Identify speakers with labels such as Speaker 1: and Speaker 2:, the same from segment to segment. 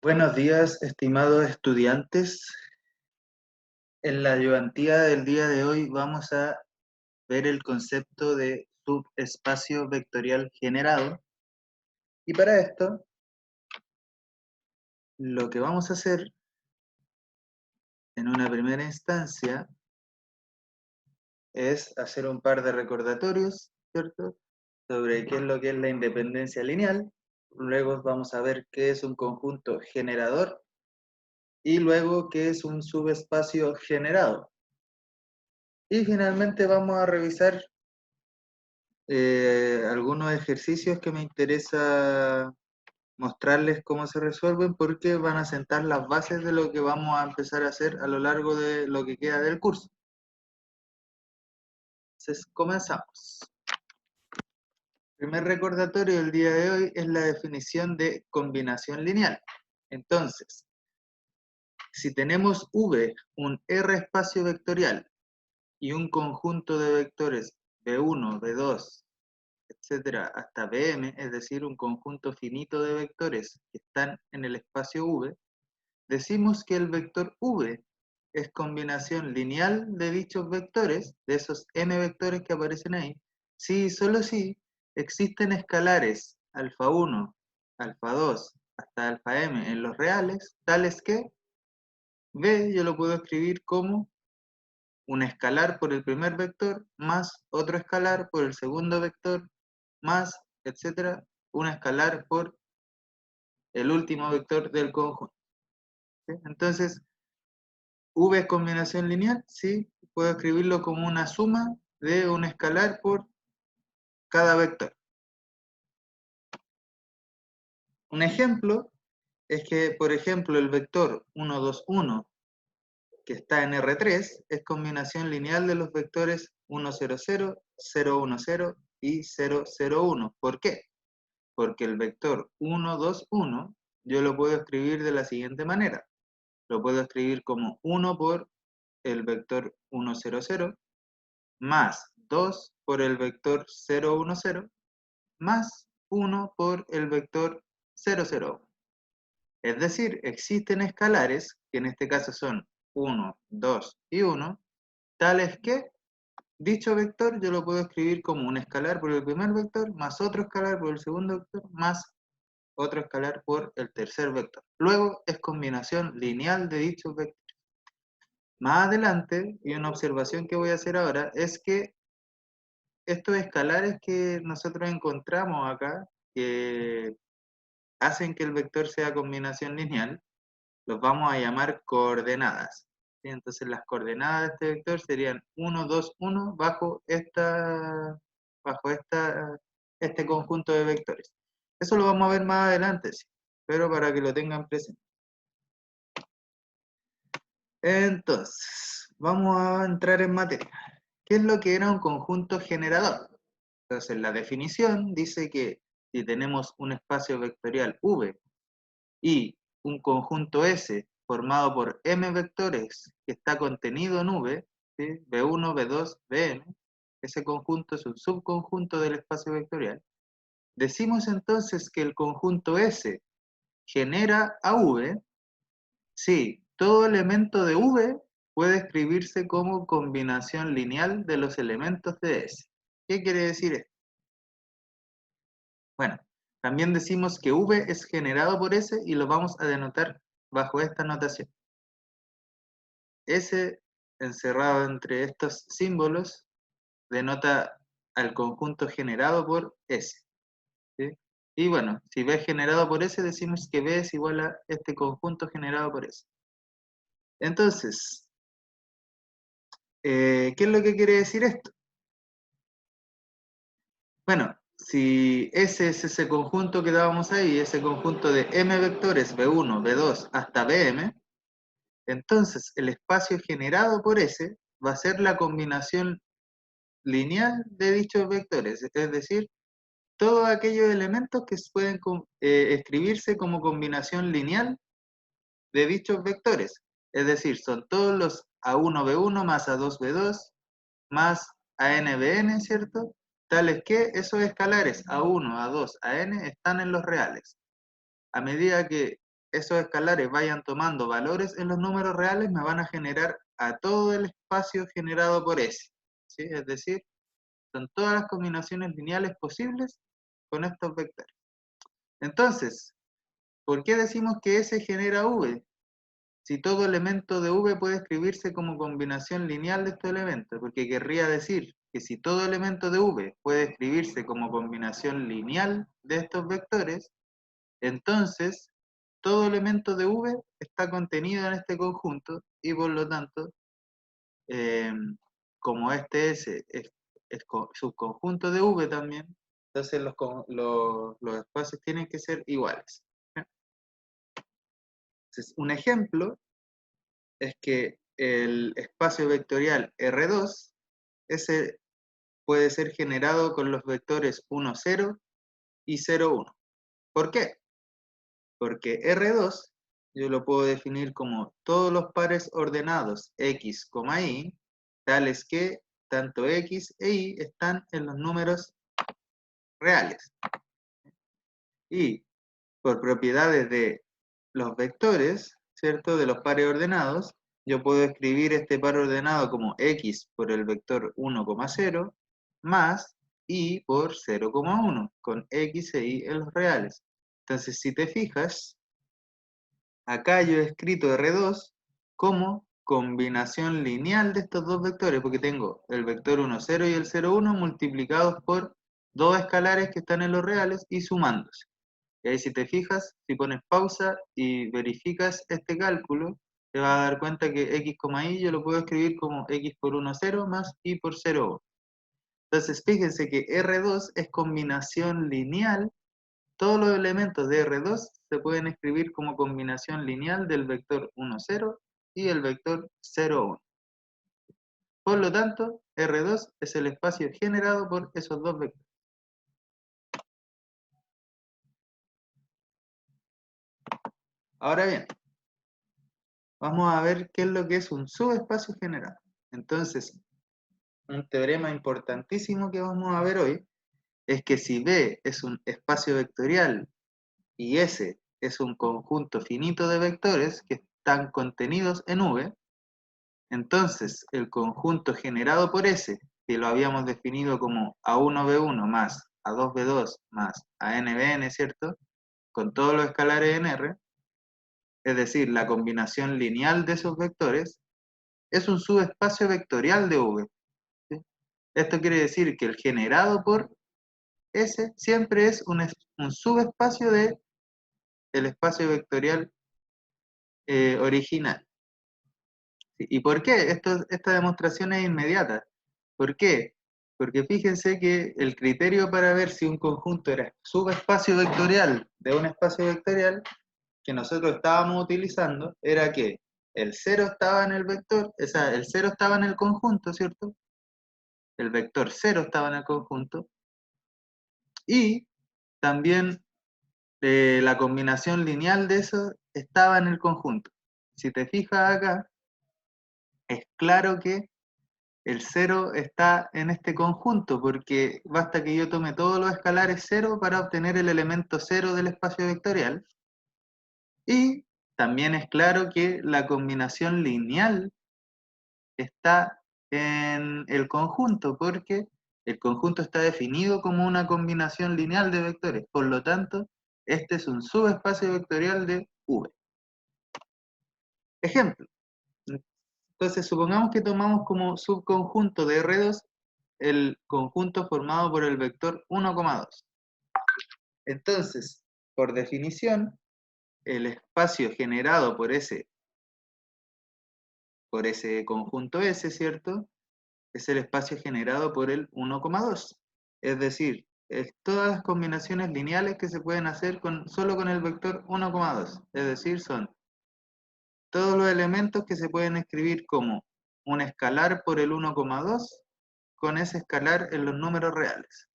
Speaker 1: Buenos días, estimados estudiantes. En la ayudantía del día de hoy vamos a ver el concepto de subespacio vectorial generado. Y para esto, lo que vamos a hacer en una primera instancia es hacer un par de recordatorios, ¿cierto? Sobre qué es lo que es la independencia lineal. Luego vamos a ver qué es un conjunto generador y luego qué es un subespacio generado. Y finalmente vamos a revisar algunos ejercicios que me interesa mostrarles cómo se resuelven porque van a sentar las bases de lo que vamos a empezar a hacer a lo largo de lo que queda del curso. Entonces, comenzamos. El primer recordatorio del día de hoy es la definición de combinación lineal. Entonces, si tenemos V, un R espacio vectorial y un conjunto de vectores V1, V2, etcétera, hasta Vm, es decir, un conjunto finito de vectores que están en el espacio V, decimos que el vector V es combinación lineal de dichos vectores, de esos n vectores que aparecen ahí, si y solo si existen escalares alfa 1, alfa 2, hasta alfa m en los reales, tales que V yo lo puedo escribir como un escalar por el primer vector más otro escalar por el segundo vector más, etcétera, un escalar por el último vector del conjunto. ¿Sí? Entonces, V es combinación lineal, sí, puedo escribirlo como una suma de un escalar por cada vector. Un ejemplo es que, por ejemplo, el vector 1, 2, 1, que está en R3, es combinación lineal de los vectores 1, 0, 0, 0, 1, 0 y 0, 0, 1. ¿Por qué? Porque el vector 1, 2, 1 yo lo puedo escribir de la siguiente manera. Lo puedo escribir como 1 por el vector 1, 0, 0, más 2 por el vector 0, 1, 0, más 1 por el vector 0, 0, 1. Es decir, existen escalares, que en este caso son 1, 2 y 1, tales que dicho vector yo lo puedo escribir como un escalar por el primer vector, más otro escalar por el segundo vector, más otro escalar por el tercer vector. Luego es combinación lineal de dichos vectores. Más adelante, y una observación que voy a hacer ahora, es que estos escalares que nosotros encontramos acá, que hacen que el vector sea combinación lineal, los vamos a llamar coordenadas. ¿Sí? Entonces las coordenadas de este vector serían 1, 2, 1 este conjunto de vectores. Eso lo vamos a ver más adelante, sí, pero para que lo tengan presente. Entonces, vamos a entrar en materia. ¿Qué es lo que era un conjunto generador? Entonces, la definición dice que si tenemos un espacio vectorial V y un conjunto S formado por M vectores que está contenido en V, ¿sí? V1, V2, Vm, ese conjunto es un subconjunto del espacio vectorial, decimos entonces que el conjunto S genera a V. Sí, todo elemento de V puede escribirse como combinación lineal de los elementos de S. ¿Qué quiere decir esto? Bueno, también decimos que V es generado por S y lo vamos a denotar bajo esta notación. S encerrado entre estos símbolos denota al conjunto generado por S. ¿Sí? Y bueno, si V es generado por S, decimos que V es igual a este conjunto generado por S. Entonces, ¿qué es lo que quiere decir esto? Bueno, si ese es ese conjunto que dábamos ahí, ese conjunto de m vectores, v1, v2 hasta vm, entonces el espacio generado por ese va a ser la combinación lineal de dichos vectores, es decir, todos aquellos elementos que pueden escribirse como combinación lineal de dichos vectores, es decir, son todos los a1v1 más a2v2 más a n de n, ¿cierto? Tales que esos escalares a1, a2, a n están en los reales. A medida que esos escalares vayan tomando valores en los números reales, me van a generar a todo el espacio generado por S. ¿Sí? Es decir, son todas las combinaciones lineales posibles con estos vectores. Entonces, ¿por qué decimos que S genera V? Si todo elemento de V puede escribirse como combinación lineal de estos elementos, porque querría decir que si todo elemento de V puede escribirse como combinación lineal de estos vectores, entonces todo elemento de V está contenido en este conjunto y por lo tanto, eh, como este S es subconjunto de V también, entonces los espacios tienen que ser iguales. Entonces, un ejemplo es que el espacio vectorial R2, ese puede ser generado con los vectores 1, 0 y 0, 1. ¿Por qué? Porque R2 yo lo puedo definir como todos los pares ordenados X, Y, tales que tanto X e Y están en los números reales. Y por propiedades de los vectores, ¿cierto? De los pares ordenados, yo puedo escribir este par ordenado como X por el vector 1,0 más Y por 0,1, con X e Y en los reales. Entonces, si te fijas, acá yo he escrito R2 como combinación lineal de estos dos vectores, porque tengo el vector 1, 0 y el 0, 1 multiplicados por dos escalares que están en los reales y sumándose. Y ahí si te fijas, si pones pausa y verificas este cálculo, te vas a dar cuenta que x, y yo lo puedo escribir como x por 1, 0 más y por 0, 1. Entonces fíjense que R2 es combinación lineal. Todos los elementos de R2 se pueden escribir como combinación lineal del vector 1, 0 y el vector 0, 1. Por lo tanto, R2 es el espacio generado por esos dos vectores. Ahora bien, vamos a ver qué es lo que es un subespacio generado. Entonces, un teorema importantísimo que vamos a ver hoy es que si B es un espacio vectorial y S es un conjunto finito de vectores que están contenidos en V, entonces el conjunto generado por S, que lo habíamos definido como A1B1 más A2B2 más ANBN, ¿cierto? Con todos los escalares en R, es decir, la combinación lineal de esos vectores, es un subespacio vectorial de V. ¿Sí? Esto quiere decir que el generado por S siempre es un subespacio del espacio vectorial original. ¿Sí? ¿Y por qué? Esta demostración es inmediata. ¿Por qué? Porque fíjense que el criterio para ver si un conjunto era subespacio vectorial de un espacio vectorial que nosotros estábamos utilizando era que el 0 estaba en el vector, o sea, el 0 estaba en el conjunto, ¿cierto? El vector 0 estaba en el conjunto, y también la combinación lineal de eso estaba en el conjunto. Si te fijas acá, es claro que el 0 está en este conjunto, porque basta que yo tome todos los escalares 0 para obtener el elemento 0 del espacio vectorial. Y también es claro que la combinación lineal está en el conjunto, porque el conjunto está definido como una combinación lineal de vectores. Por lo tanto, este es un subespacio vectorial de V. Ejemplo. Entonces, supongamos que tomamos como subconjunto de R2 el conjunto formado por el vector 1,2. Entonces, por definición, el espacio generado por ese conjunto S, ¿cierto? Es el espacio generado por el 1,2. Es decir, es todas las combinaciones lineales que se pueden hacer solo con el vector 1,2. Es decir, son todos los elementos que se pueden escribir como un escalar por el 1,2 con ese escalar en los números reales.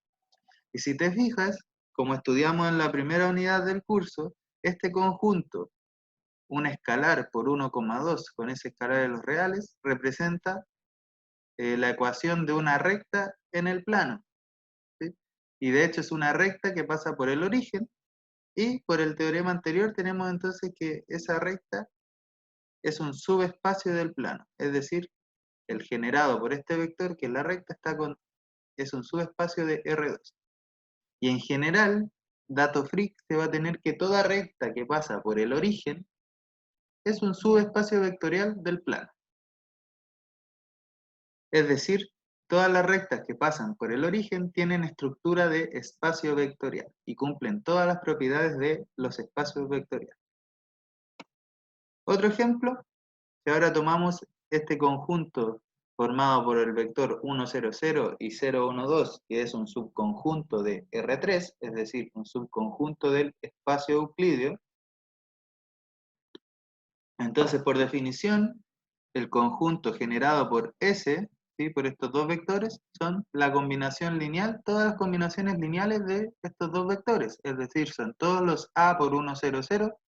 Speaker 1: Y si te fijas, como estudiamos en la primera unidad del curso, este conjunto, un escalar por 1,2 con ese escalar en los reales, representa la ecuación de una recta en el plano. ¿Sí? Y de hecho es una recta que pasa por el origen Y por el teorema anterior tenemos entonces que esa recta es un subespacio del plano, es decir, el generado por este vector, que es la recta, es un subespacio de R2. Y en general, dato freak se va a tener que toda recta que pasa por el origen es un subespacio vectorial del plano. Es decir, todas las rectas que pasan por el origen tienen estructura de espacio vectorial y cumplen todas las propiedades de los espacios vectoriales. Otro ejemplo, si ahora tomamos este conjunto formado por el vector 1, 0, 0 y 0, 1, 2, que es un subconjunto de R3, es decir, un subconjunto del espacio euclídeo. Entonces, por definición, el conjunto generado por S, ¿sí?, por estos dos vectores, son la combinación lineal, todas las combinaciones lineales de estos dos vectores, es decir, son todos los A por 1, 0, 0,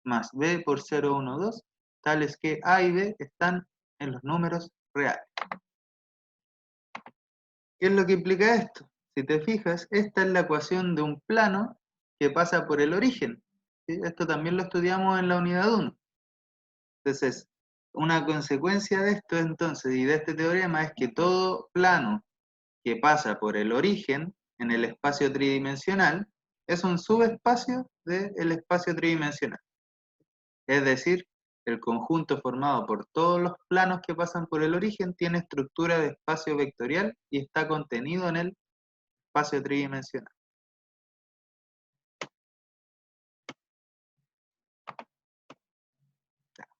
Speaker 1: más B por 0, 1, 2, tales que A y B están en los números reales. ¿Qué es lo que implica esto? Si te fijas, esta es la ecuación de un plano que pasa por el origen, ¿sí? Esto también lo estudiamos en la unidad 1. Entonces, una consecuencia de esto entonces y de este teorema es que todo plano que pasa por el origen en el espacio tridimensional es un subespacio del espacio tridimensional. Es decir, el conjunto formado por todos los planos que pasan por el origen tiene estructura de espacio vectorial y está contenido en el espacio tridimensional.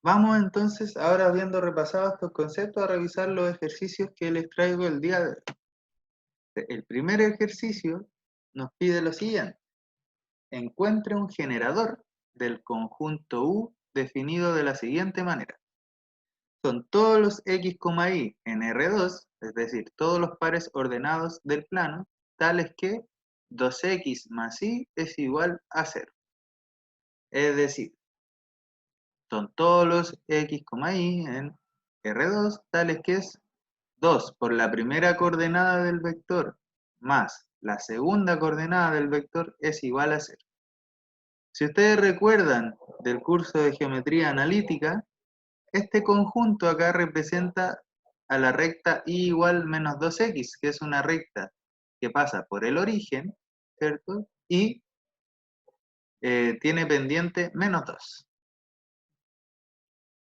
Speaker 1: Vamos entonces, ahora habiendo repasado estos conceptos, a revisar los ejercicios que les traigo el día de hoy. El primer ejercicio nos pide lo siguiente: encuentre un generador del conjunto U definido de la siguiente manera. Son todos los x, y en R2, es decir, todos los pares ordenados del plano, tales que 2x más y es igual a 0. Es decir, son todos los x, y en R2, tales que es 2 por la primera coordenada del vector más la segunda coordenada del vector es igual a 0. Si ustedes recuerdan del curso de geometría analítica, este conjunto acá representa a la recta y igual menos 2x, que es una recta que pasa por el origen, ¿cierto? Y tiene pendiente menos 2.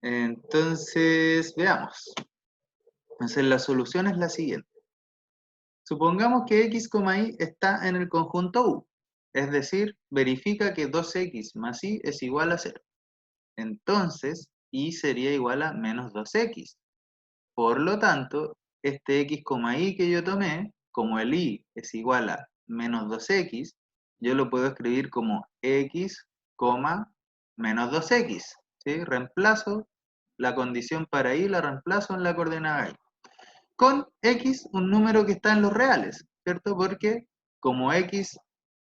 Speaker 1: Entonces, veamos. Entonces, la solución es la siguiente. Supongamos que x, y está en el conjunto U, es decir, verifica que 2x más y es igual a 0. Entonces, y sería igual a menos 2x. Por lo tanto, este x, y que yo tomé, como el y es igual a menos 2x, yo lo puedo escribir como x, menos 2x. ¿Sí? Reemplazo la condición para y, la reemplazo en la coordenada y. Con x, un número que está en los reales, ¿cierto? Porque como x,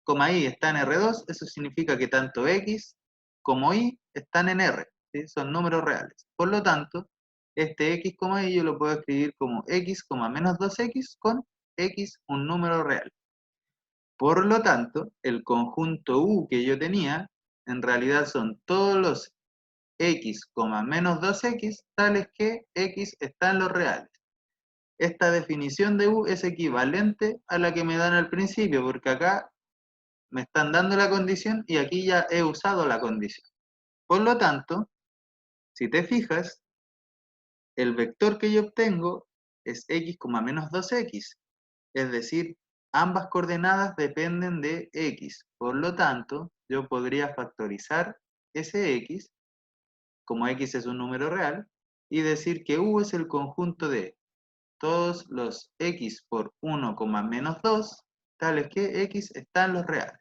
Speaker 1: y está en R2, eso significa que tanto x como y están en R, ¿sí? Son números reales. Por lo tanto, este x, y yo lo puedo escribir como x, menos 2x con x, un número real. Por lo tanto, el conjunto U que yo tenía, en realidad son todos los x, menos 2x, tales que x está en los reales. Esta definición de U es equivalente a la que me dan al principio, porque acá me están dando la condición y aquí ya he usado la condición. Por lo tanto, si te fijas, el vector que yo obtengo es x, menos 2x. Es decir, ambas coordenadas dependen de x. Por lo tanto, yo podría factorizar ese x, como x es un número real, y decir que U es el conjunto de todos los x por 1, menos 2, tales que x está en los reales.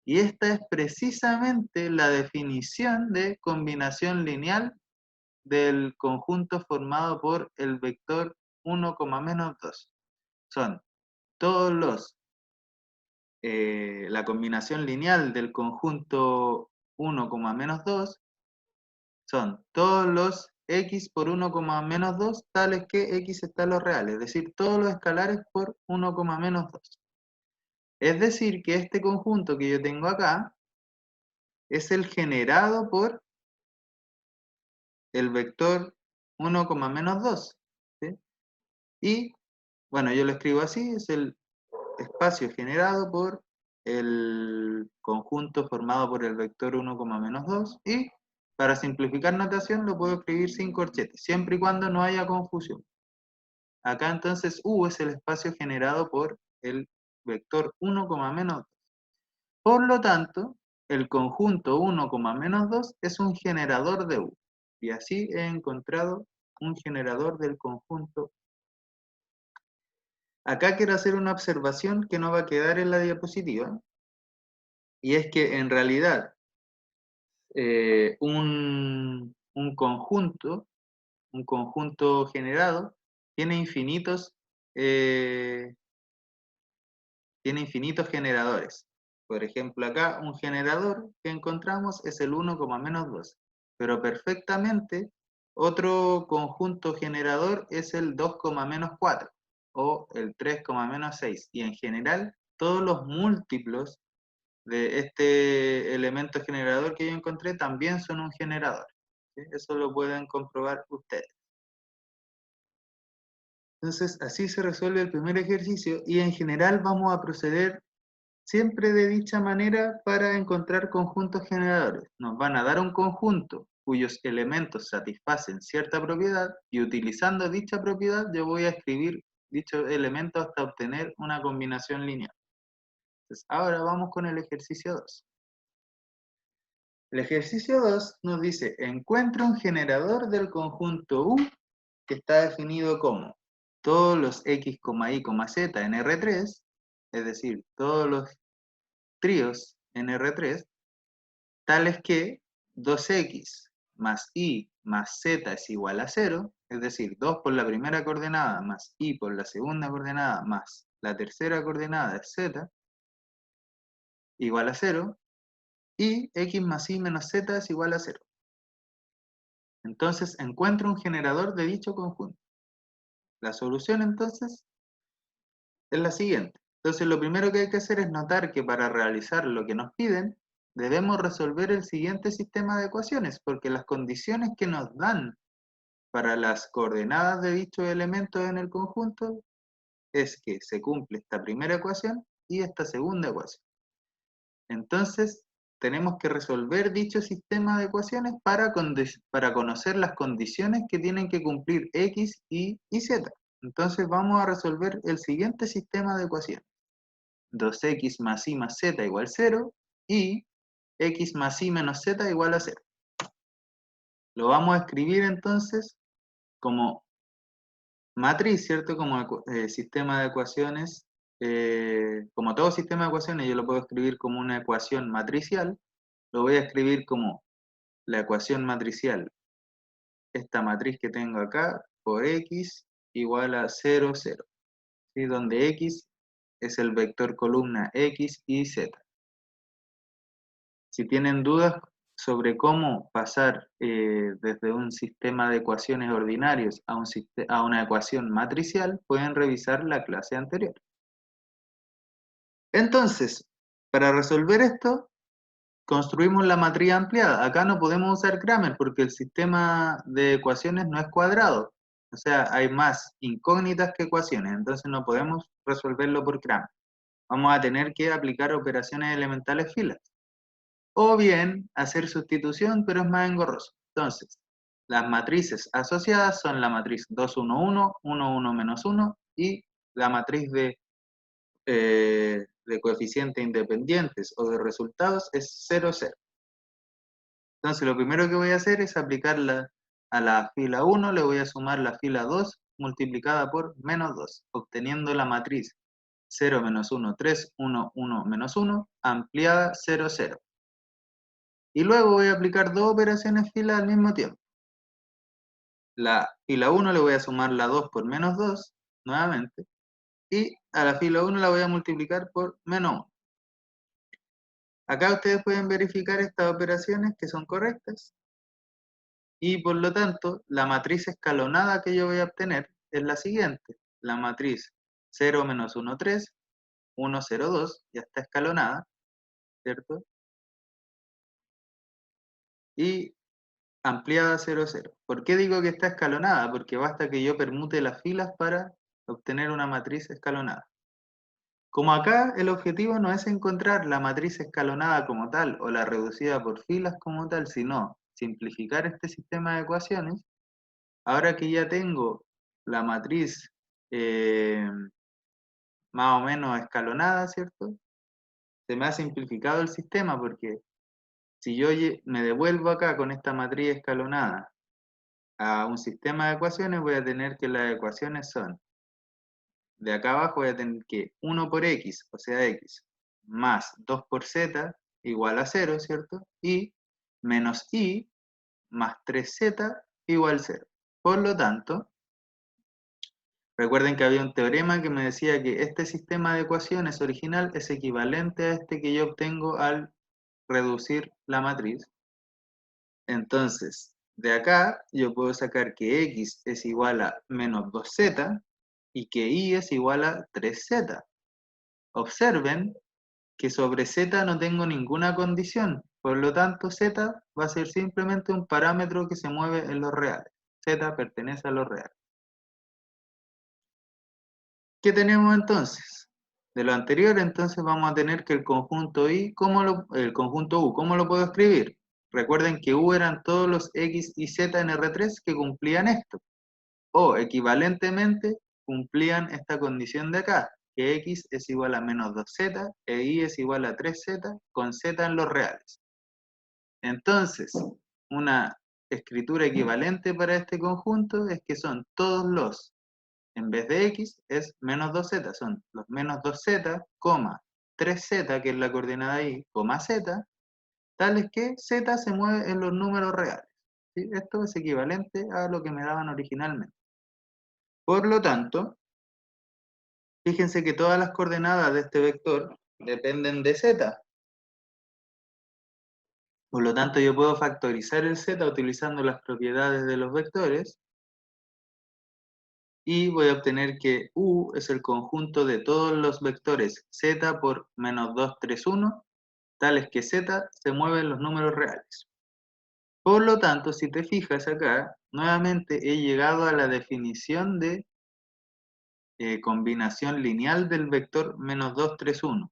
Speaker 1: Y esta es precisamente la definición de combinación lineal del conjunto formado por el vector 1, menos 2. Son todos los, la combinación lineal del conjunto 1, menos 2 son todos los x por 1, menos 2, tales que x está en los reales, es decir, todos los escalares por 1, menos 2. Es decir, que este conjunto que yo tengo acá es el generado por el vector 1, menos 2. ¿Sí? Y, bueno, yo lo escribo así, es el espacio generado por el conjunto formado por el vector 1, menos 2. Y, para simplificar notación, lo puedo escribir sin corchetes, siempre y cuando no haya confusión. Acá entonces U es el espacio generado por el vector 1, menos 2. Por lo tanto, el conjunto 1, menos 2 es un generador de U. Y así he encontrado un generador del conjunto. Acá quiero hacer una observación que no va a quedar en la diapositiva. Y es que en realidad un conjunto generado tiene eh, infinitos generadores. Por ejemplo, acá un generador que encontramos es el 1, menos 2. Pero perfectamente otro conjunto generador es el 2, menos 4 o el 3, menos 6. Y en general todos los múltiplos de este elemento generador que yo encontré también son un generador. ¿Sí? Eso lo pueden comprobar ustedes. Entonces, así se resuelve el primer ejercicio y en general vamos a proceder siempre de dicha manera para encontrar conjuntos generadores. Nos van a dar un conjunto cuyos elementos satisfacen cierta propiedad y utilizando dicha propiedad yo voy a escribir dicho elemento hasta obtener una combinación lineal. Entonces, ahora vamos con el ejercicio 2. El ejercicio 2 nos dice, encuentra un generador del conjunto U que está definido como todos los x, y, z en R3, es decir, todos los tríos en R3, tales que 2x más y más z es igual a 0, es decir, 2 por la primera coordenada más y por la segunda coordenada más la tercera coordenada es z, igual a 0, y x más y menos z es igual a 0. Entonces encuentro un generador de dicho conjunto. La solución entonces es la siguiente. Entonces lo primero que hay que hacer es notar que para realizar lo que nos piden, debemos resolver el siguiente sistema de ecuaciones, porque las condiciones que nos dan para las coordenadas de dichos elementos en el conjunto es que se cumple esta primera ecuación y esta segunda ecuación. Entonces, tenemos que resolver dicho sistema de ecuaciones para conocer las condiciones que tienen que cumplir x, y z. Entonces vamos a resolver el siguiente sistema de ecuaciones. 2x más y más z igual 0 y x más y menos z igual a 0. Lo vamos a escribir entonces como matriz, ¿cierto? Como sistema de ecuaciones, como todo sistema de ecuaciones, yo lo puedo escribir como una ecuación matricial. Lo voy a escribir como la ecuación matricial, esta matriz que tengo acá, por x igual a 0, 0. ¿Sí? Donde x es el vector columna x, y, z. Si tienen dudas sobre cómo pasar desde un sistema de ecuaciones ordinarios a una ecuación matricial, pueden revisar la clase anterior. Entonces, para resolver esto, construimos la matriz ampliada. Acá no podemos usar Kramer porque el sistema de ecuaciones no es cuadrado. O sea, hay más incógnitas que ecuaciones, entonces no podemos resolverlo por Kramer. Vamos a tener que aplicar operaciones elementales filas. O bien hacer sustitución, pero es más engorroso. Entonces, las matrices asociadas son la matriz 2, 1, 1, 1, 1, menos 1 y la matriz de coeficientes independientes o de resultados es 0, 0. Entonces, lo primero que voy a hacer es aplicarla a la fila 1, le voy a sumar la fila 2 multiplicada por menos 2, obteniendo la matriz 0, menos 1, 3, 1, 1, menos 1, ampliada 0, 0. Y luego voy a aplicar dos operaciones fila al mismo tiempo. La fila 1 le voy a sumar la 2 por menos 2, nuevamente, y a la fila 1 la voy a multiplicar por menos 1. Acá ustedes pueden verificar estas operaciones que son correctas, y por lo tanto, la matriz escalonada que yo voy a obtener es la siguiente. La matriz 0, menos 1, 3, 1, 0, 2, ya está escalonada, ¿cierto? y ampliada 0, 0. ¿Por qué digo que está escalonada? Porque basta que yo permute las filas para obtener una matriz escalonada. Como acá el objetivo no es encontrar la matriz escalonada como tal o la reducida por filas como tal, sino simplificar este sistema de ecuaciones, ahora que ya tengo la matriz más o menos escalonada, ¿cierto? Se me ha simplificado el sistema porque si yo me devuelvo acá con esta matriz escalonada a un sistema de ecuaciones, voy a tener que las ecuaciones son, de acá abajo voy a tener que 1 por x, o sea x, más 2 por z igual a 0, ¿cierto? Y menos y más 3z igual a 0. Por lo tanto, recuerden que había un teorema que me decía que este sistema de ecuaciones original es equivalente a este que yo obtengo al reducir la matriz. Entonces, de acá yo puedo sacar que x es igual a menos 2z y que y es igual a 3z. Observen que sobre z no tengo ninguna condición, por lo tanto z va a ser simplemente un parámetro que se mueve en los reales. Z pertenece a los reales. ¿Qué tenemos entonces? De lo anterior, entonces vamos a tener que el conjunto el conjunto U, ¿cómo lo puedo escribir? Recuerden que U eran todos los X y Z en R3 que cumplían esto. O equivalentemente cumplían esta condición de acá, que X es igual a menos 2Z e Y es igual a 3Z con Z en los reales. Entonces, una escritura equivalente para este conjunto es que son todos los, en vez de x, es menos 2z, son los menos 2z, 3z, que es la coordenada y, z, tales que z se mueve en los números reales. ¿Sí? Esto es equivalente a lo que me daban originalmente. Por lo tanto, fíjense que todas las coordenadas de este vector dependen de z. Por lo tanto, yo puedo factorizar el z utilizando las propiedades de los vectores y voy a obtener que U es el conjunto de todos los vectores z por menos 2, 3, 1, tales que z se mueve en los números reales. Por lo tanto, si te fijas acá, nuevamente he llegado a la definición de combinación lineal del vector menos 2, 3, 1.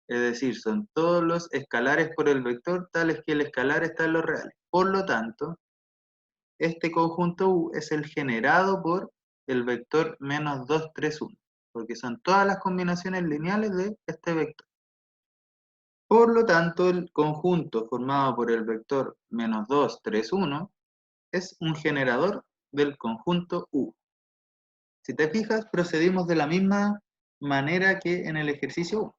Speaker 1: Es decir, son todos los escalares por el vector tales que el escalar está en los reales. Por lo tanto, este conjunto U es el generado por el vector menos 2, 3, 1, porque son todas las combinaciones lineales de este vector. Por lo tanto, el conjunto formado por el vector menos 2, 3, 1 es un generador del conjunto U. Si te fijas, procedimos de la misma manera que en el ejercicio 1.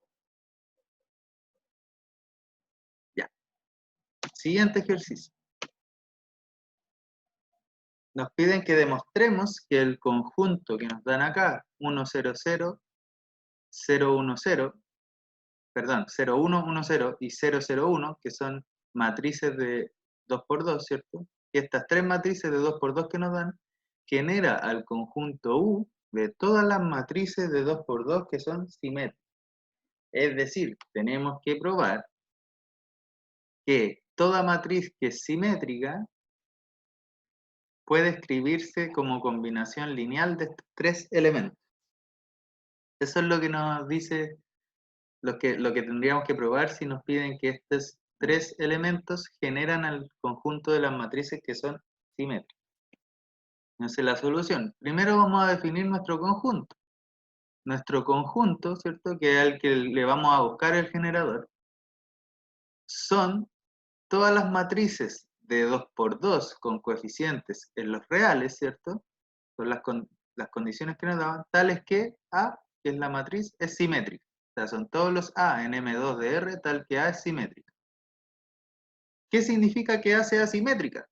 Speaker 1: Ya. Siguiente ejercicio. Nos piden que demostremos que el conjunto que nos dan acá, 1, 0, 0, 0, 1, 0, perdón, 0, 1, 1, 0 y 0, 0, 1, que son matrices de 2 por 2, ¿cierto? Y estas tres matrices de 2 por 2 que nos dan, genera al conjunto U de todas las matrices de 2 por 2 que son simétricas. Es decir, tenemos que probar que toda matriz que es simétrica puede escribirse como combinación lineal de estos tres elementos. Eso es lo que nos dice, lo que tendríamos que probar si nos piden que estos tres elementos generan al conjunto de las matrices que son simétricas. Entonces la solución, primero vamos a definir nuestro conjunto. Nuestro conjunto, ¿cierto? Que es al que le vamos a buscar el generador, son todas las matrices de 2 por 2 con coeficientes en los reales, ¿cierto? Son las condiciones que nos daban, tales que A, que es la matriz, es simétrica. O sea, son todos los A en M2 de R, tal que A es simétrica. ¿Qué significa que A sea simétrica?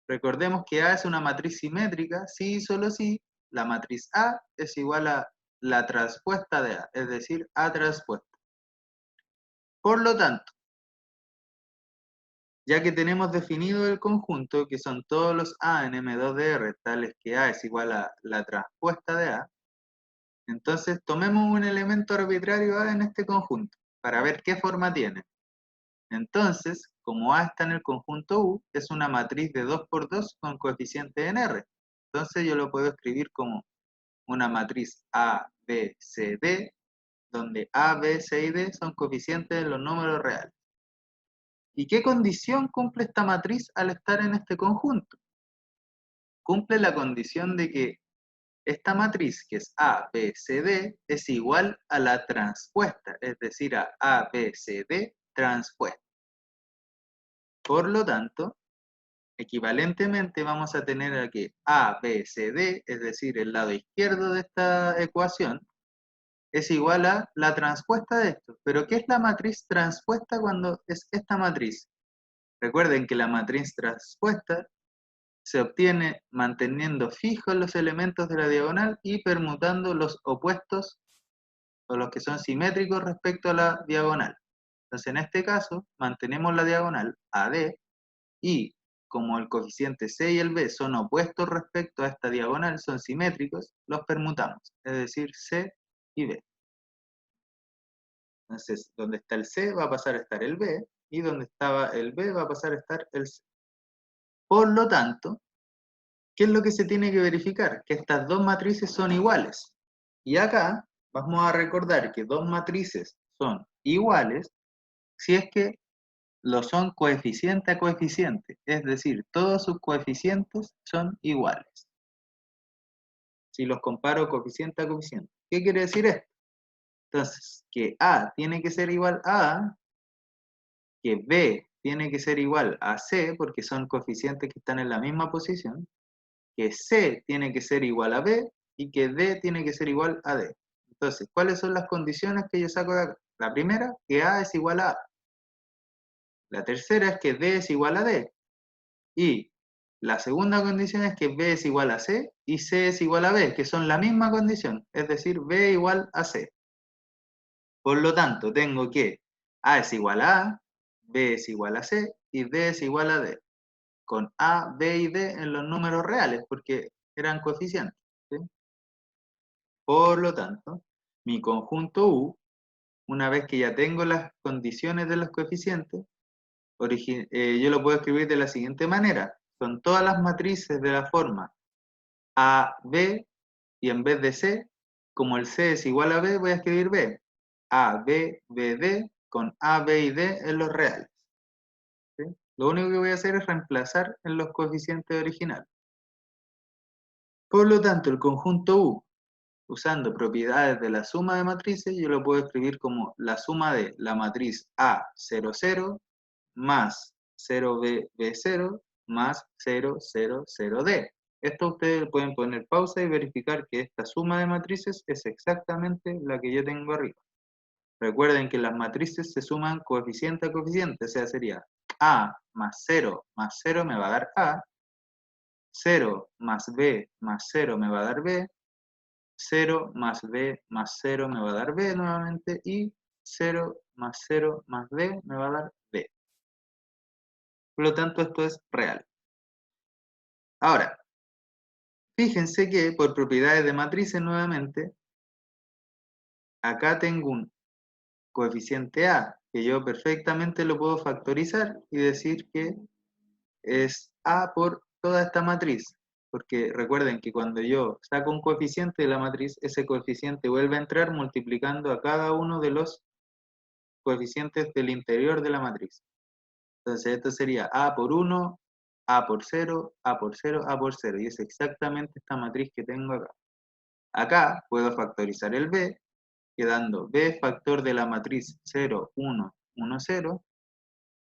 Speaker 1: Recordemos que A es una matriz simétrica si y solo si la matriz A es igual a la transpuesta de A, es decir, A transpuesta. Por lo tanto, ya que tenemos definido el conjunto, que son todos los A en M2 de R, tales que A es igual a la transpuesta de A, entonces tomemos un elemento arbitrario A en este conjunto, para ver qué forma tiene. Entonces, como A está en el conjunto U, es una matriz de 2 por 2 con coeficiente en R. Entonces yo lo puedo escribir como una matriz A, B, C, D, donde A, B, C y D son coeficientes de los números reales. ¿Y qué condición cumple esta matriz al estar en este conjunto? Cumple la condición de que esta matriz, que es A, B, C, D, es igual a la transpuesta, es decir, a B, C, D transpuesta. Por lo tanto, equivalentemente vamos a tener a que A, B, C, D, es decir, el lado izquierdo de esta ecuación, es igual a la transpuesta de esto. ¿Pero qué es la matriz transpuesta cuando es esta matriz? Recuerden que la matriz transpuesta se obtiene manteniendo fijos los elementos de la diagonal y permutando los opuestos o los que son simétricos respecto a la diagonal. Entonces, en este caso, mantenemos la diagonal AD y como el coeficiente C y el B son opuestos respecto a esta diagonal, son simétricos, los permutamos, es decir, C y B. Entonces, donde está el C va a pasar a estar el B, y donde estaba el B va a pasar a estar el C. Por lo tanto, ¿qué es lo que se tiene que verificar? Que estas dos matrices son iguales. Y acá vamos a recordar que dos matrices son iguales si es que lo son coeficiente a coeficiente, es decir, todos sus coeficientes son iguales. Si los comparo coeficiente a coeficiente. ¿Qué quiere decir esto? Entonces, que A tiene que ser igual a A, que B tiene que ser igual a C, porque son coeficientes que están en la misma posición, que C tiene que ser igual a B, y que D tiene que ser igual a D. Entonces, ¿cuáles son las condiciones que yo saco de acá? La primera, que A es igual a A. La tercera es que D es igual a D. Y la segunda condición es que B es igual a C y C es igual a B, que son la misma condición, es decir, B igual a C. Por lo tanto, tengo que A es igual a A, B es igual a C y D es igual a D, con A, B y D en los números reales, porque eran coeficientes. ¿Sí? Por lo tanto, mi conjunto U, una vez que ya tengo las condiciones de los coeficientes, yo lo puedo escribir de la siguiente manera. Son todas las matrices de la forma A, B, y en vez de C, como el C es igual a B, voy a escribir B. A, B, B, D, con A, B y D en los reales. ¿Sí? Lo único que voy a hacer es reemplazar en los coeficientes originales. Por lo tanto, el conjunto U, usando propiedades de la suma de matrices, yo lo puedo escribir como la suma de la matriz A00 más 0B0 más 000D. Esto ustedes pueden poner pausa y verificar que esta suma de matrices es exactamente la que yo tengo arriba. Recuerden que las matrices se suman coeficiente a coeficiente, o sea, sería A más 0 me va a dar A, 0 más B más 0 me va a dar B, 0 más B más 0 me va a dar B nuevamente, y 0 más 0 más D me va a dar D. Por lo tanto, esto es real. Ahora, fíjense que por propiedades de matrices nuevamente, acá tengo un coeficiente A, que yo perfectamente lo puedo factorizar y decir que es A por toda esta matriz. Porque recuerden que cuando yo saco un coeficiente de la matriz, ese coeficiente vuelve a entrar multiplicando a cada uno de los coeficientes del interior de la matriz. Entonces esto sería A por 1, A por 0, A por 0, A por 0. Y es exactamente esta matriz que tengo acá. Acá puedo factorizar el B, quedando B factor de la matriz 0, 1, 1, 0.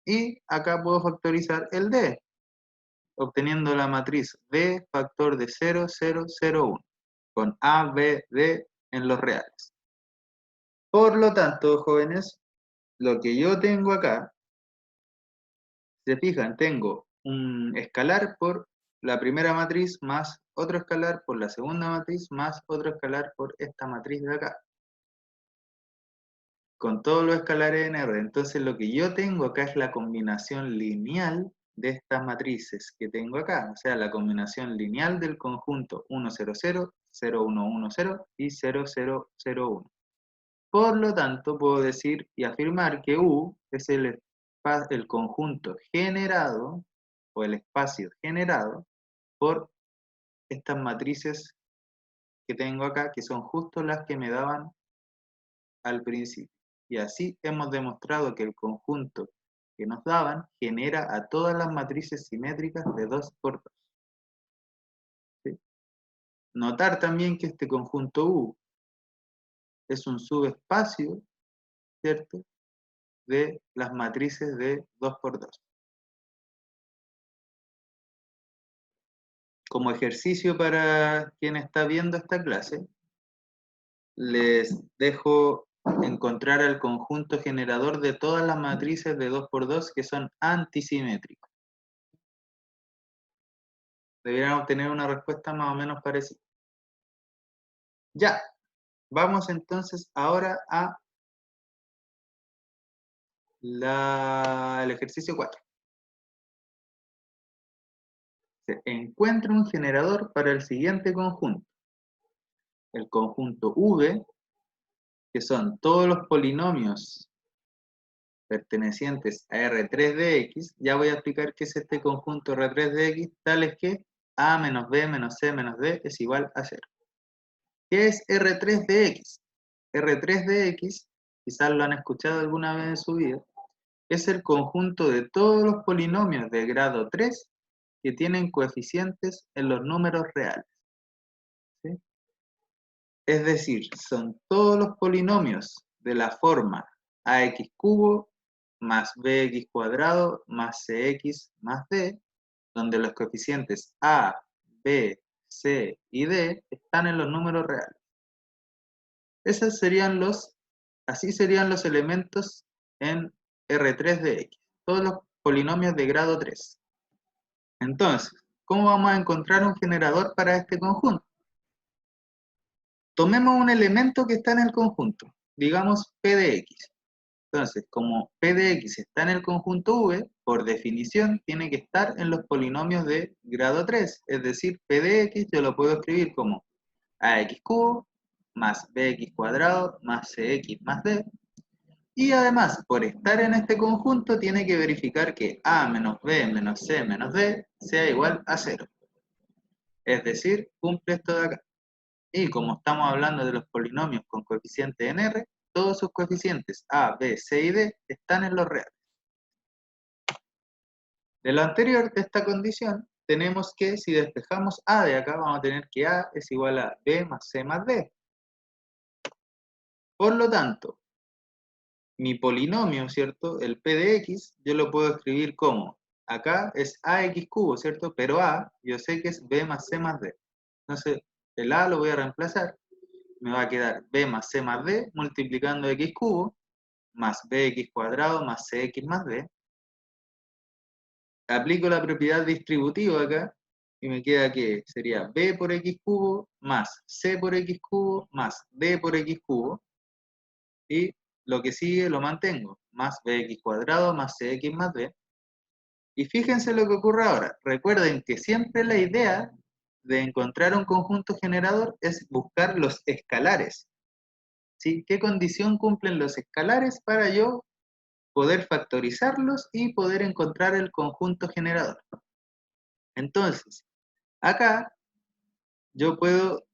Speaker 1: Y acá puedo factorizar el D, obteniendo la matriz D factor de 0, 0, 0, 1, con A, B, D en los reales. Por lo tanto, jóvenes, lo que yo tengo acá, se fijan, tengo un escalar por la primera matriz más otro escalar por la segunda matriz más otro escalar por esta matriz de acá, con todos los escalares en R. Entonces lo que yo tengo acá es la combinación lineal de estas matrices que tengo acá, o sea, la combinación lineal del conjunto 1, 0, 0, 0, 1, 1, 0 y 0, 0, 0, 1. Por lo tanto, puedo decir y afirmar que U es el el conjunto generado, o el espacio generado, por estas matrices que tengo acá, que son justo las que me daban al principio. Y así hemos demostrado que el conjunto que nos daban genera a todas las matrices simétricas de 2 por 2. ¿Sí? Notar también que este conjunto U es un subespacio, ¿cierto?, de las matrices de 2 por 2. Como ejercicio para quien está viendo esta clase, les dejo encontrar el conjunto generador de todas las matrices de 2 por 2 que son antisimétricas. Deberían obtener una respuesta más o menos parecida. Ya, vamos entonces ahora a el ejercicio 4. Se encuentra un generador para el siguiente conjunto. El conjunto V, que son todos los polinomios pertenecientes a R3 de X. Ya voy a explicar qué es este conjunto R3 de X, tales que A menos B menos C menos D es igual a 0. ¿Qué es R3 de X? R3 de X, quizás lo han escuchado alguna vez en su vida, es el conjunto de todos los polinomios de grado 3 que tienen coeficientes en los números reales. ¿Sí? Es decir, son todos los polinomios de la forma ax cubo más bx cuadrado más cx más d, donde los coeficientes a, b, c y d están en los números reales. Así serían los elementos en R3 de X, todos los polinomios de grado 3. Entonces, ¿cómo vamos a encontrar un generador para este conjunto? Tomemos un elemento que está en el conjunto, digamos P de X. Entonces, como P de X está en el conjunto V, por definición tiene que estar en los polinomios de grado 3, es decir, P de X yo lo puedo escribir como ax cubo más bx cuadrado más cx más d. Y además, por estar en este conjunto, tiene que verificar que a menos b menos c menos d sea igual a 0. Es decir, cumple esto de acá. Y como estamos hablando de los polinomios con coeficiente en R, todos sus coeficientes a, b, c y d están en los reales. De lo anterior, de esta condición, tenemos que si despejamos a de acá, vamos a tener que a es igual a b más c más d. Por lo tanto, mi polinomio, ¿cierto? El p de x, yo lo puedo escribir como, acá es ax cubo, ¿cierto? Pero a, yo sé que es b más c más d. Entonces, el a lo voy a reemplazar. Me va a quedar b más c más d multiplicando x cubo más bx cuadrado más cx más d. Aplico la propiedad distributiva acá y me queda que sería b por x cubo más c por x cubo más d por x cubo. Y lo que sigue lo mantengo, más bx cuadrado más cx más d. Y fíjense lo que ocurre ahora. Recuerden que siempre la idea de encontrar un conjunto generador es buscar los escalares. ¿Sí? ¿Qué condición cumplen los escalares para yo poder factorizarlos y poder encontrar el conjunto generador? Entonces, acá yo puedo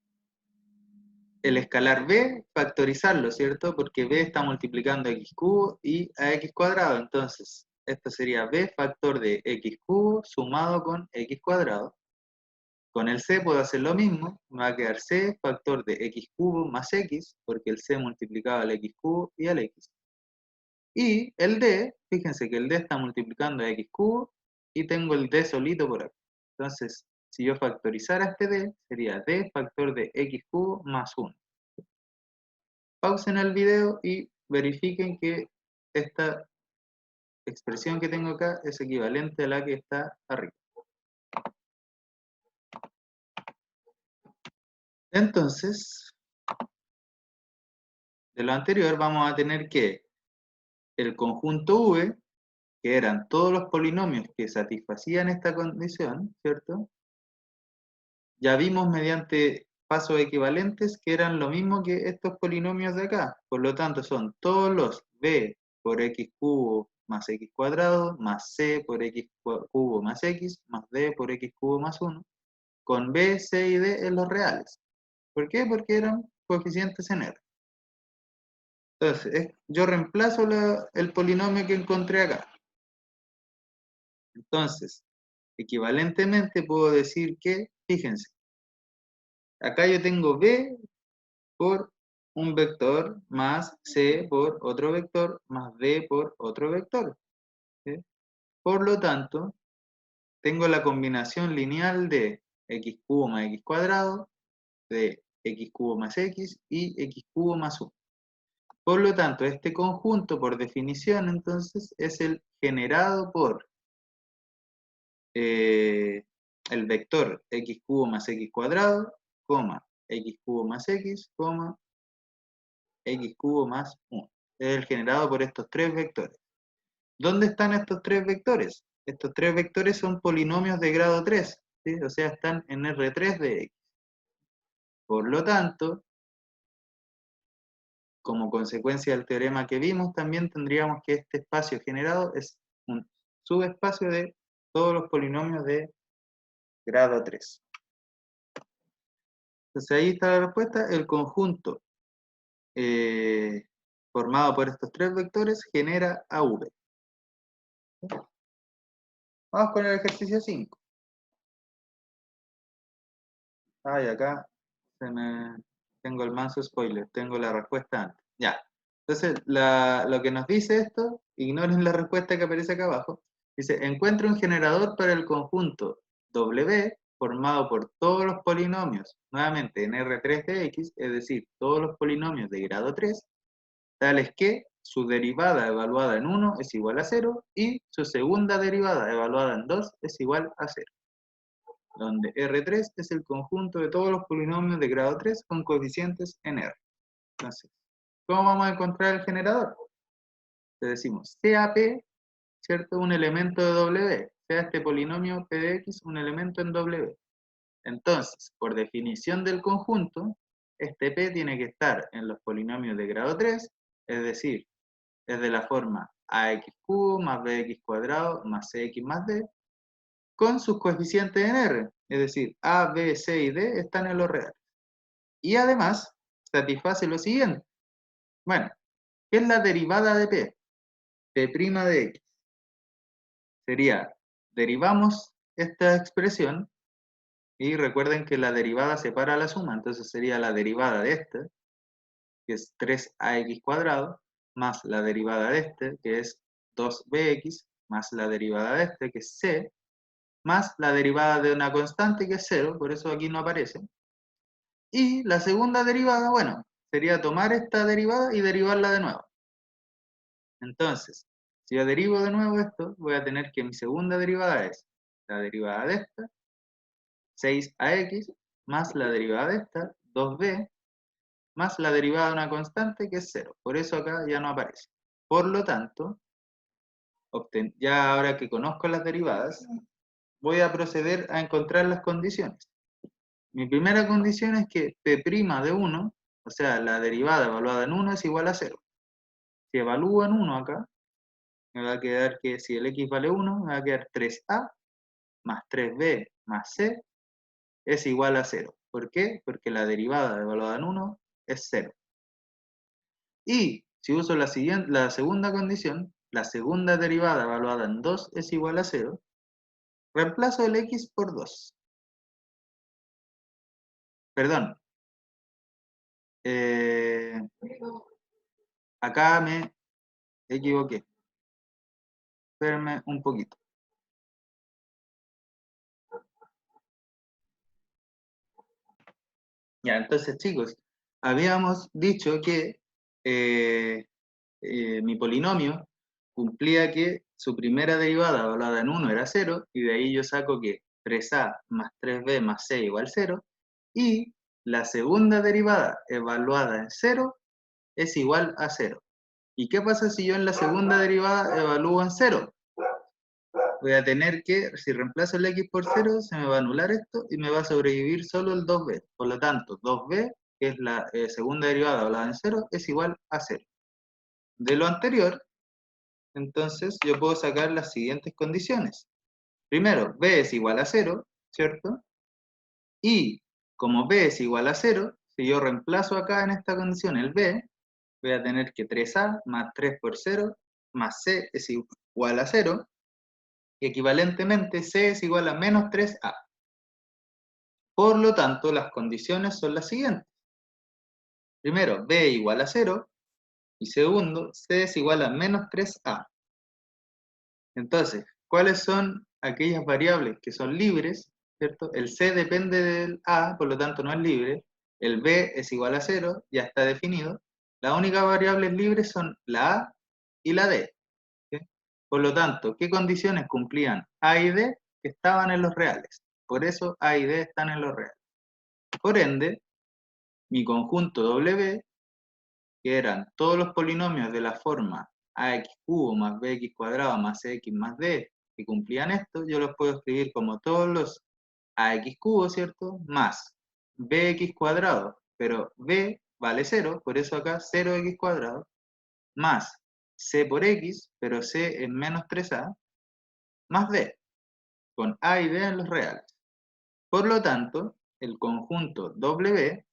Speaker 1: el escalar b factorizarlo, ¿cierto? Porque b está multiplicando x cubo y a x cuadrado. Entonces, esto sería b factor de x cubo sumado con x cuadrado. Con el c puedo hacer lo mismo. Me va a quedar c factor de x cubo más x, porque el c multiplicaba al x cubo y al x. Y el d, fíjense que el d está multiplicando a x cubo y tengo el d solito por acá. Entonces, si yo factorizara este d, sería d factor de x cubo más 1. Pausen el video y verifiquen que esta expresión que tengo acá es equivalente a la que está arriba. Entonces, de lo anterior vamos a tener que el conjunto V, que eran todos los polinomios que satisfacían esta condición, ¿cierto? Ya vimos mediante pasos equivalentes que eran lo mismo que estos polinomios de acá. Por lo tanto, son todos los b por x cubo más x cuadrado, más c por x cubo más x, más d por x cubo más 1, con b, c y d en los reales. ¿Por qué? Porque eran coeficientes en R. Entonces, yo reemplazo el polinomio que encontré acá. Entonces, equivalentemente puedo decir que, fíjense, acá yo tengo b por un vector más c por otro vector más d por otro vector. ¿Sí? Por lo tanto, tengo la combinación lineal de x cubo más x cuadrado, de x cubo más x y x cubo más 1. Por lo tanto, este conjunto, por definición, entonces, es el generado por el vector x cubo más x cuadrado, coma, x cubo más x, coma, x cubo más 1. Es el generado por estos tres vectores. ¿Dónde están estos tres vectores? Estos tres vectores son polinomios de grado 3, ¿sí? O sea, están en R3 de x. Por lo tanto, como consecuencia del teorema que vimos, también tendríamos que este espacio generado es un subespacio de todos los polinomios de grado 3. Entonces ahí está la respuesta. El conjunto formado por estos tres vectores genera a V. Vamos con el ejercicio 5. Ay, acá tengo el manso spoiler, tengo la respuesta antes. Ya. Entonces, lo que nos dice esto, ignoren la respuesta que aparece acá abajo. Dice, encuentra un generador para el conjunto W formado por todos los polinomios, nuevamente en R3 de X, es decir, todos los polinomios de grado 3, tales que su derivada evaluada en 1 es igual a 0 y su segunda derivada evaluada en 2 es igual a 0. Donde R3 es el conjunto de todos los polinomios de grado 3 con coeficientes en R. Entonces, ¿cómo vamos a encontrar el generador? Le decimos sea P, ¿cierto? Un elemento de W, sea este polinomio P de X un elemento en W. Entonces, por definición del conjunto, este P tiene que estar en los polinomios de grado 3, es decir, es de la forma ax cubo más bx cuadrado más cx más d, con sus coeficientes en R, es decir, a, b, c y d están en los reales. Y además, satisface lo siguiente. Bueno, ¿qué es la derivada de P? P' de X. Sería, derivamos esta expresión y recuerden que la derivada separa la suma, entonces sería la derivada de esta, que es 3ax cuadrado, más la derivada de este, que es 2bx, más la derivada de este, que es c, más la derivada de una constante, que es 0, por eso aquí no aparece. Y la segunda derivada, bueno, sería tomar esta derivada y derivarla de nuevo. Entonces, si yo derivo de nuevo esto, voy a tener que mi segunda derivada es la derivada de esta, 6ax, más la derivada de esta, 2b, más la derivada de una constante, que es 0. Por eso acá ya no aparece. Por lo tanto, ya ahora que conozco las derivadas, voy a proceder a encontrar las condiciones. Mi primera condición es que P' de 1, o sea, la derivada evaluada en 1 es igual a 0. Si evalúo en 1 acá, me va a quedar que si el x vale 1, me va a quedar 3a más 3b más c es igual a 0. ¿Por qué? Porque la derivada evaluada en 1 es 0. Y si uso la segunda condición, la segunda derivada evaluada en 2 es igual a 0, reemplazo el x por 2. Perdón. Acá me equivoqué. Espérenme un poquito. Ya, entonces chicos, habíamos dicho que mi polinomio cumplía que su primera derivada evaluada en 1 era 0, y de ahí yo saco que 3a más 3b más c igual 0, y la segunda derivada evaluada en 0 es igual a 0. ¿Y qué pasa si yo en la segunda derivada evalúo en 0? Voy a tener que, si reemplazo el x por 0, se me va a anular esto y me va a sobrevivir solo el 2b. Por lo tanto, 2b, que es la segunda derivada evaluada en 0, es igual a 0. De lo anterior, entonces yo puedo sacar las siguientes condiciones. Primero, b es igual a 0, ¿cierto? Y como b es igual a 0, si yo reemplazo acá en esta condición el b, voy a tener que 3a más 3 por 0 más c es igual a 0, y equivalentemente c es igual a menos 3a. Por lo tanto, las condiciones son las siguientes. Primero, b igual a 0, y segundo, c es igual a menos 3a. Entonces, ¿cuáles son aquellas variables que son libres? ¿Cierto? El c depende del a, por lo tanto no es libre. El b es igual a 0, ya está definido. Las únicas variables libres son la a y la d. ¿Sí? Por lo tanto, ¿qué condiciones cumplían a y d? Que estaban en los reales. Por eso a y d están en los reales. Por ende, mi conjunto W, que eran todos los polinomios de la forma ax cubo más bx cuadrado más cx más d, que cumplían esto, yo los puedo escribir como todos los ax cubo, ¿cierto? Más bx cuadrado, pero b vale 0, por eso acá 0x cuadrado, más c por x, pero c es menos 3a, más d, con a y d en los reales. Por lo tanto, el conjunto W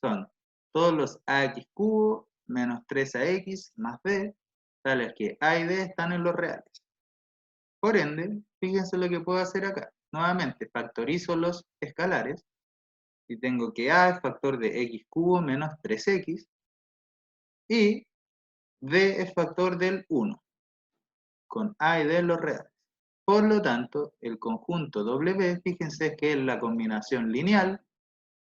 Speaker 1: son todos los ax cubo menos 3ax más b, tales que a y d están en los reales. Por ende, fíjense lo que puedo hacer acá. Nuevamente, factorizo los escalares y tengo que a es factor de x cubo menos 3x y b es factor del 1, con a y d en los reales. Por lo tanto, el conjunto W, fíjense que es la combinación lineal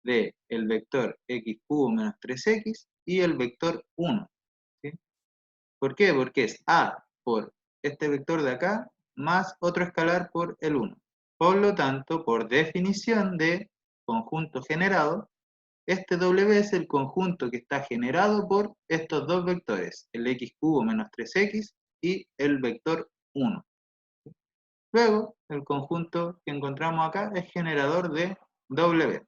Speaker 1: de el vector x cubo menos 3x y el vector 1. ¿Sí? ¿Por qué? Porque es a por este vector de acá más otro escalar por el 1. Por lo tanto, por definición de conjunto generado, este W es el conjunto que está generado por estos dos vectores, el x cubo menos 3x y el vector 1. Luego, el conjunto que encontramos acá es generador de W.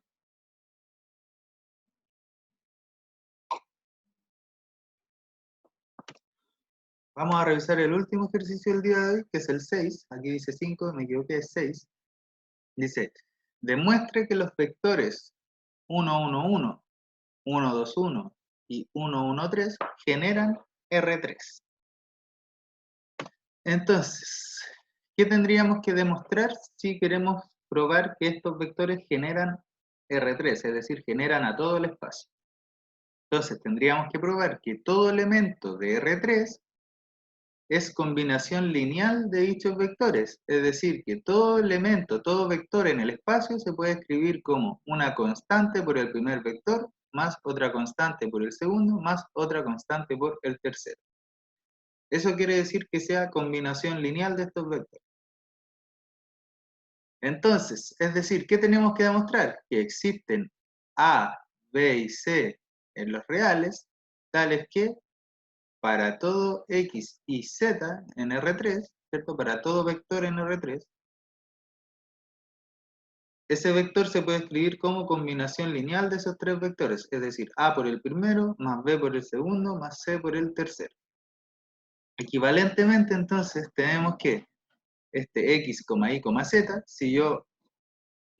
Speaker 1: Vamos a revisar el último ejercicio del día de hoy, que es el 6. Aquí dice 5, me equivoqué, es 6. Dice, demuestre que los vectores 1, 1, 1, 1, 2, 1 y 1, 1, 3 generan R3. Entonces, ¿qué tendríamos que demostrar si queremos probar que estos vectores generan R3, es decir, generan a todo el espacio? Entonces, tendríamos que probar que todo elemento de R3 es combinación lineal de dichos vectores, es decir, que todo elemento, todo vector en el espacio se puede escribir como una constante por el primer vector, más otra constante por el segundo, más otra constante por el tercero. Eso quiere decir que sea combinación lineal de estos vectores. Entonces, es decir, ¿qué tenemos que demostrar? Que existen A, B y C en los reales, tales que para todo x y z en R3, ¿cierto? Para todo vector en R3, ese vector se puede escribir como combinación lineal de esos tres vectores, es decir, A por el primero, más B por el segundo, más C por el tercero. Equivalentemente, entonces, tenemos que este x, y, z, si yo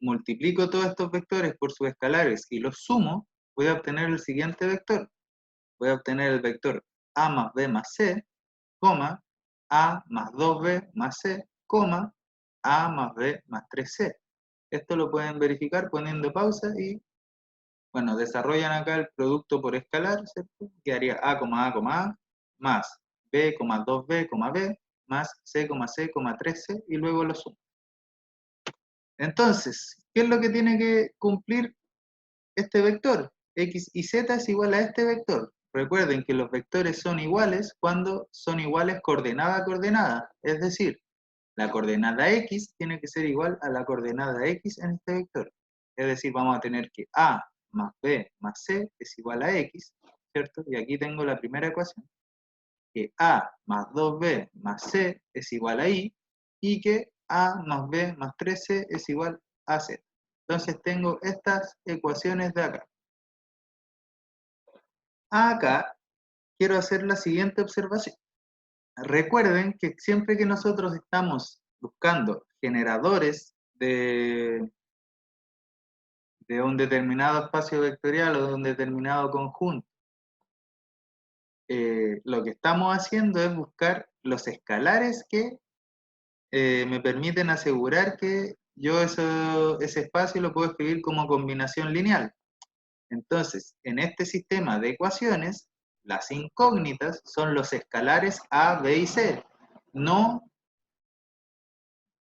Speaker 1: multiplico todos estos vectores por sus escalares y los sumo, voy a obtener el siguiente vector. Voy a obtener el vector A más B más C, coma, A más 2B más C, coma, A más B más 3C. Esto lo pueden verificar poniendo pausa y, bueno, desarrollan acá el producto por escalar, ¿cierto? Quedaría A, A, más B, 2B, B, más C, C, 3C, y luego lo sumo. Entonces, ¿qué es lo que tiene que cumplir este vector? X y Z es igual a este vector. Recuerden que los vectores son iguales cuando son iguales coordenada a coordenada. Es decir, la coordenada X tiene que ser igual a la coordenada X en este vector. Es decir, vamos a tener que A más B más C es igual a X, ¿cierto? Y aquí tengo la primera ecuación, que A más 2B más C es igual a Y, y que A más B más 3C es igual a Z. Entonces tengo estas ecuaciones de acá. Acá quiero hacer la siguiente observación. recuerden que siempre que nosotros estamos buscando generadores de un determinado espacio vectorial o de un determinado conjunto, lo que estamos haciendo es buscar los escalares que me permiten asegurar que yo ese espacio lo puedo escribir como combinación lineal. Entonces, en este sistema de ecuaciones, las incógnitas son los escalares A, B y C, no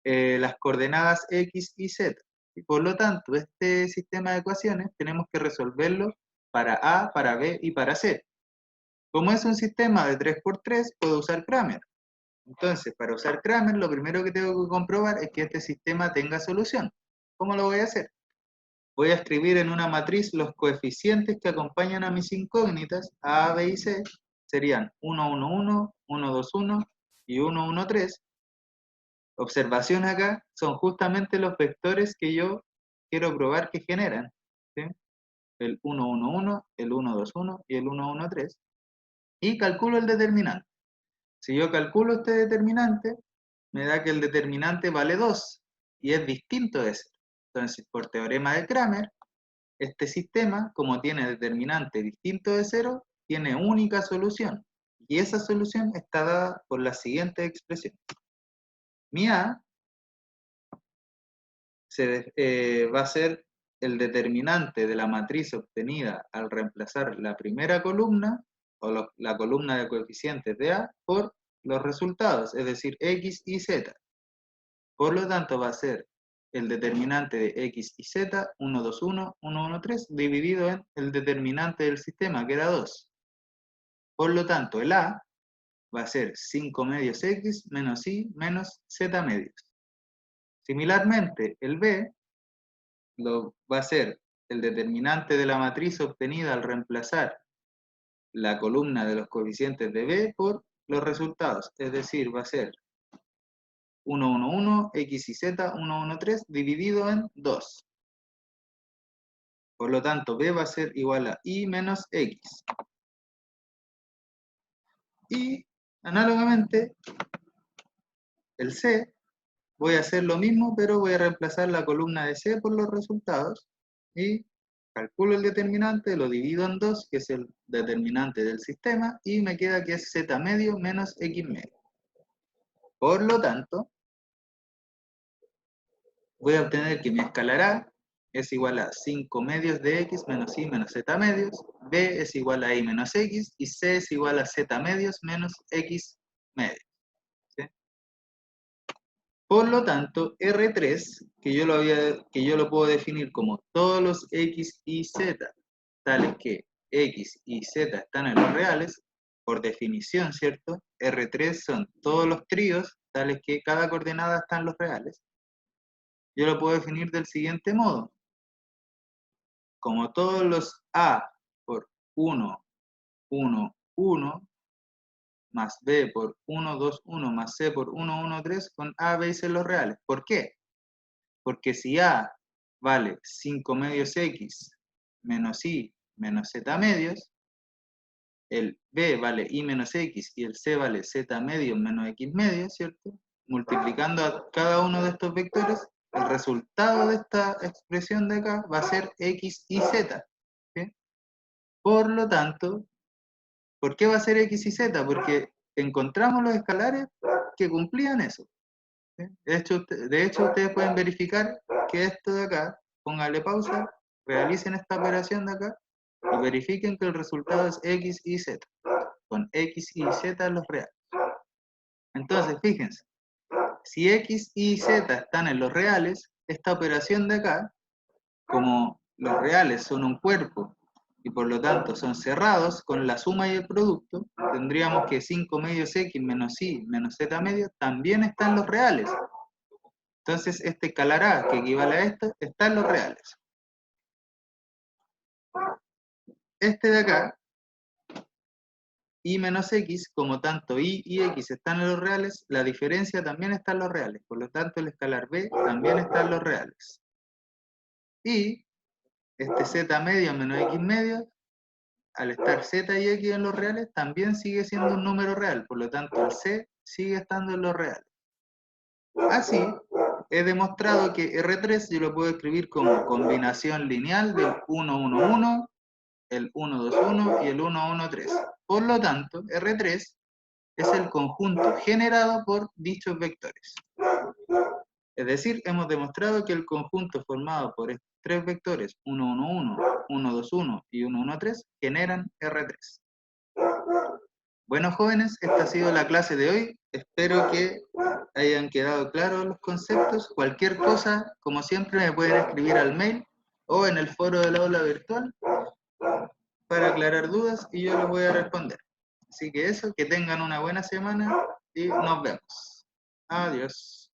Speaker 1: las coordenadas X y Z. Y por lo tanto, este sistema de ecuaciones tenemos que resolverlo para A, para B y para C. Como es un sistema de 3×3, puedo usar Cramer. Entonces, para usar Cramer, lo primero que tengo que comprobar es que este sistema tenga solución. ¿Cómo lo voy a hacer? Voy a escribir en una matriz los coeficientes que acompañan a mis incógnitas, A, B y C, serían 1, 1, 1, 1, 2, 1 y 1, 1, 3. Observación acá, son justamente los vectores que yo quiero probar que generan, ¿sí? El 1, 1, 1, el 1, 2, 1 y el 1, 1, 3. Y calculo el determinante. Si yo calculo este determinante, me da que el determinante vale 2 y es distinto de 0. Entonces, por teorema de Cramer, este sistema, como tiene determinante distinto de 0, tiene única solución. Y esa solución está dada por la siguiente expresión. Mi A va a ser el determinante de la matriz obtenida al reemplazar la primera columna, o la columna de coeficientes de A, por los resultados, es decir, X y Z. Por lo tanto, va a ser el determinante de X y Z, 1, 2, 1, 1, 1, 3, dividido en el determinante del sistema, que era 2. Por lo tanto, el A va a ser 5 medios X menos Y menos Z medios. Similarmente, el B va a ser el determinante de la matriz obtenida al reemplazar la columna de los coeficientes de B por los resultados, es decir, va a ser 1, 1, 1, X y Z, 1, 1, 3, dividido en 2. Por lo tanto, B va a ser igual a Y menos X. Y, análogamente, el C, voy a hacer lo mismo, pero voy a reemplazar la columna de C por los resultados. Y calculo el determinante, lo divido en 2, que es el determinante del sistema, y me queda que es Z medio menos X medio. Por lo tanto, voy a obtener que mi escalar A es igual a 5 medios de X menos Y menos Z medios, B es igual a Y menos X, y C es igual a Z medios menos X medios. ¿Sí? Por lo tanto, R3, que yo lo puedo definir como todos los X y Z, tales que X y Z están en los reales, por definición, ¿cierto? R3 son todos los tríos, tales que cada coordenada está en los reales. Yo lo puedo definir del siguiente modo. Como todos los A por 1, 1, 1, más B por 1, 2, 1, más C por 1, 1, 3, con A, B y C los reales. ¿Por qué? Porque si A vale 5 medios X menos Y menos Z medios, el B vale Y menos X y el C vale Z medios menos X medios, ¿cierto? Multiplicando a cada uno de estos vectores, el resultado de esta expresión de acá va a ser X y Z. ¿Sí? Por lo tanto, ¿por qué va a ser X y Z? Porque encontramos los escalares que cumplían eso. ¿Sí? De hecho, ustedes pueden verificar que esto de acá, pónganle pausa, realicen esta operación de acá y verifiquen que el resultado es X y Z, con X y Z los reales. Entonces, fíjense, si X y Z están en los reales, esta operación de acá, como los reales son un cuerpo y por lo tanto son cerrados con la suma y el producto, tendríamos que 5 medios X menos Y menos Z medios también están los reales. Entonces este escalar A, que equivale a esto, está en los reales. Este de acá, Y menos X, como tanto Y y X están en los reales, la diferencia también está en los reales. Por lo tanto, el escalar B también está en los reales. Y este Z medio menos X medio, al estar z y x en los reales, también sigue siendo un número real, por lo tanto el c sigue estando en los reales. Así, he demostrado que R3 yo lo puedo escribir como combinación lineal del 1, 1, 1, el 1, 2, 1 y el 1, 1, 3. Por lo tanto, R3 es el conjunto generado por dichos vectores. Es decir, hemos demostrado que el conjunto formado por estos tres vectores, 1, 1, 1, 1, 2, 1 y 1, 1, 3, generan R3. Bueno, jóvenes, esta ha sido la clase de hoy. Espero que hayan quedado claros los conceptos. Cualquier cosa, como siempre, me pueden escribir al mail o en el foro del aula virtual para aclarar dudas y yo les voy a responder. Así que eso, que tengan una buena semana y nos vemos. Adiós.